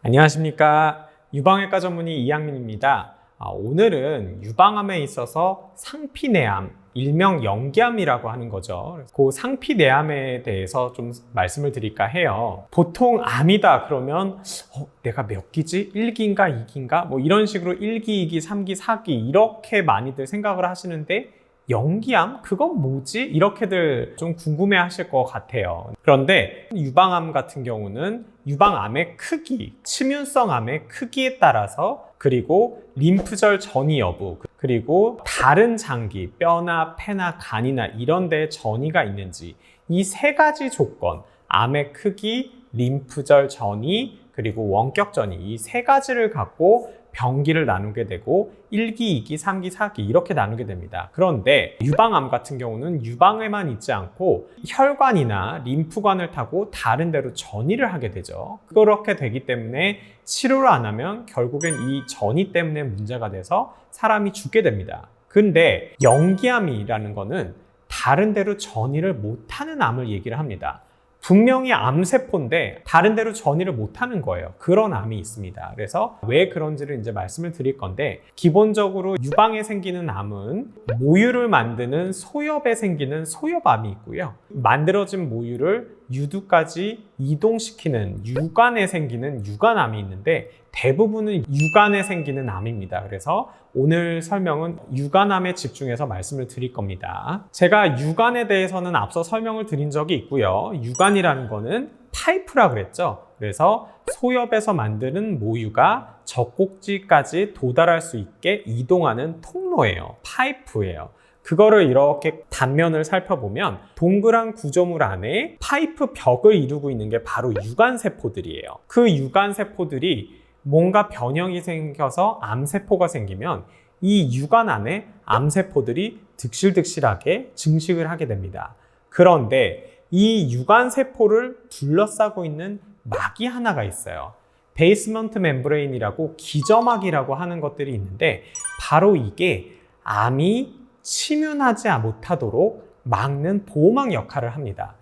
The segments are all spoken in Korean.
안녕하십니까. 유방외과 전문의 이양민입니다. 오늘은 유방암에 있어서 상피내암, 일명 연기암이라고 하는 거죠. 그 상피내암에 대해서 좀 말씀을 드릴까 해요. 보통 암이다 그러면 내가 몇 기지? 1기인가 2기인가? 뭐 이런 식으로 1기, 2기, 3기, 4기 이렇게 많이들 생각을 하시는데 연기암? 그건 뭐지? 이렇게들 좀 궁금해 하실 것 같아요. 그런데 유방암 같은 경우는 유방암의 크기, 침윤성 암의 크기에 따라서 그리고 림프절 전이 여부, 그리고 다른 장기, 뼈나 폐나 간이나 이런 데에 전이가 있는지 이 세 가지 조건, 암의 크기, 림프절 전이, 그리고 원격 전이 이 세 가지를 갖고 병기를 나누게 되고 1기, 2기, 3기, 4기 이렇게 나누게 됩니다. 그런데 유방암 같은 경우는 유방에만 있지 않고 혈관이나 림프관을 타고 다른 데로 전이를 하게 되죠. 그렇게 되기 때문에 치료를 안 하면 결국엔 이 전이 때문에 문제가 돼서 사람이 죽게 됩니다. 근데 연기암이라는 거는 다른 데로 전이를 못하는 암을 얘기를 합니다. 분명히 암세포인데 다른 데로 전이를 못하는 거예요. 그런 암이 있습니다. 그래서 왜 그런지를 이제 말씀을 드릴 건데, 기본적으로 유방에 생기는 암은 모유를 만드는 소엽에 생기는 소엽암이 있고요. 만들어진 모유를 유두까지 이동시키는 유관에 생기는 유관암이 있는데 대부분은 유관에 생기는 암입니다. 그래서 오늘 설명은 유관암에 집중해서 말씀을 드릴 겁니다. 제가 유관에 대해서는 앞서 설명을 드린 적이 있고요. 유관이라는 거는 파이프라 그랬죠. 그래서 소엽에서 만드는 모유가 젖꼭지까지 도달할 수 있게 이동하는 통로예요. 파이프예요. 그거를 이렇게 단면을 살펴보면 동그란 구조물 안에 파이프 벽을 이루고 있는 게 바로 유관세포들이에요. 그 유관세포들이 뭔가 변형이 생겨서 암세포가 생기면 이 유관 안에 암세포들이 득실득실하게 증식을 하게 됩니다. 그런데 이 유관세포를 둘러싸고 있는 막이 하나가 있어요. 베이스먼트 멤브레인이라고 기저막이라고 하는 것들이 있는데 바로 이게 암이 침윤하지 못하도록 막는 보호막 역할을 합니다.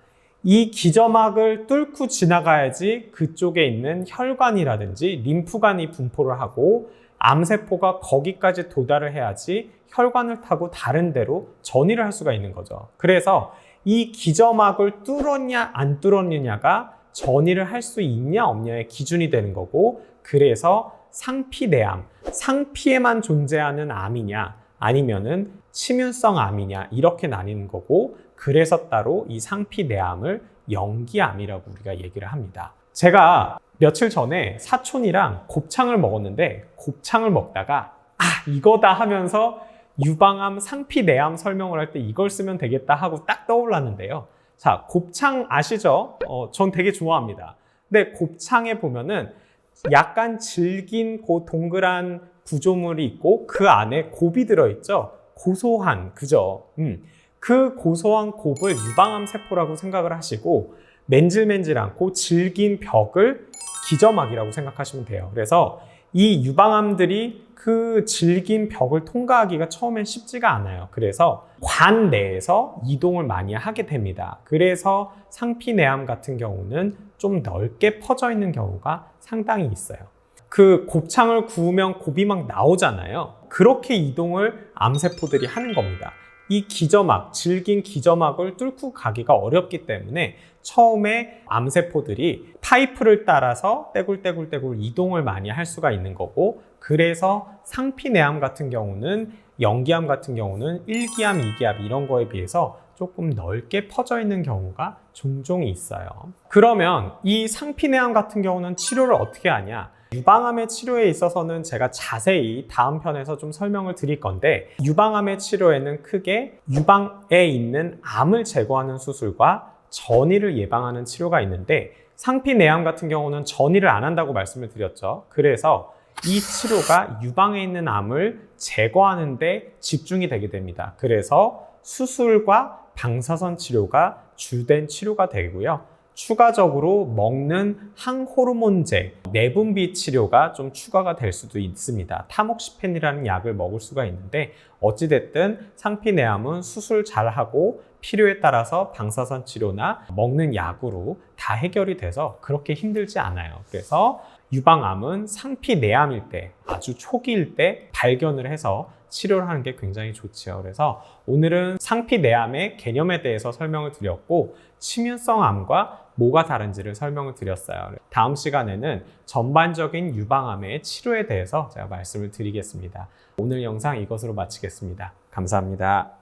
이 기저막을 뚫고 지나가야지 그쪽에 있는 혈관이라든지 림프관이 분포를 하고 암세포가 거기까지 도달을 해야지 혈관을 타고 다른 데로 전이를 할 수가 있는 거죠. 그래서 이 기저막을 뚫었냐 안 뚫었느냐가 전이를 할 수 있냐 없냐의 기준이 되는 거고, 그래서 상피내암, 상피에만 존재하는 암이냐 아니면은 침윤성 암이냐 이렇게 나뉘는 거고, 그래서 따로 이 상피내암을 연기암이라고 우리가 얘기를 합니다. 제가 며칠 전에 사촌이랑 곱창을 먹었는데 곱창을 먹다가 이거다 하면서 유방암, 상피내암 설명을 할 때 이걸 쓰면 되겠다 하고 딱 떠올랐는데요. 자, 곱창 아시죠? 전 되게 좋아합니다. 근데 곱창에 보면은 약간 질긴 그 동그란 구조물이 있고 그 안에 곱이 들어있죠. 고소한, 그죠? 그 고소한 곱을 유방암 세포라고 생각을 하시고 맨질맨질한 그 질긴 벽을 기저막이라고 생각하시면 돼요. 그래서 이 유방암들이 그 질긴 벽을 통과하기가 처음엔 쉽지가 않아요. 그래서 관 내에서 이동을 많이 하게 됩니다. 그래서 상피내암 같은 경우는 좀 넓게 퍼져 있는 경우가 상당히 있어요. 그 곱창을 구우면 곱이 막 나오잖아요. 그렇게 이동을 암세포들이 하는 겁니다. 이 기저막, 질긴 기저막을 뚫고 가기가 어렵기 때문에 처음에 암세포들이 파이프를 따라서 떼굴떼굴 이동을 많이 할 수가 있는 거고, 그래서 상피내암 같은 경우는, 연기암 같은 경우는 1기암, 2기암 이런 거에 비해서 조금 넓게 퍼져 있는 경우가 종종 있어요. 그러면 이 상피내암 같은 경우는 치료를 어떻게 하냐? 유방암의 치료에 있어서는 제가 자세히 다음 편에서 좀 설명을 드릴 건데, 유방암의 치료에는 크게 유방에 있는 암을 제거하는 수술과 전이를 예방하는 치료가 있는데, 상피내암 같은 경우는 전이를 안 한다고 말씀을 드렸죠. 그래서 이 치료가 유방에 있는 암을 제거하는 데 집중이 되게 됩니다. 그래서 수술과 방사선 치료가 주된 치료가 되고요. 추가적으로 먹는 항호르몬제, 내분비 치료가 좀 추가가 될 수도 있습니다. 타목시펜이라는 약을 먹을 수가 있는데 어찌됐든 상피내암은 수술 잘하고 필요에 따라서 방사선 치료나 먹는 약으로 다 해결이 돼서 그렇게 힘들지 않아요. 그래서 유방암은 상피내암일 때, 아주 초기일 때 발견을 해서 치료를 하는 게 굉장히 좋죠. 그래서 오늘은 상피내암의 개념에 대해서 설명을 드렸고, 치문성 암과 뭐가 다른지를 설명을 드렸어요. 다음 시간에는 전반적인 유방암의 치료에 대해서 제가 말씀을 드리겠습니다. 오늘 영상 이것으로 마치겠습니다. 감사합니다.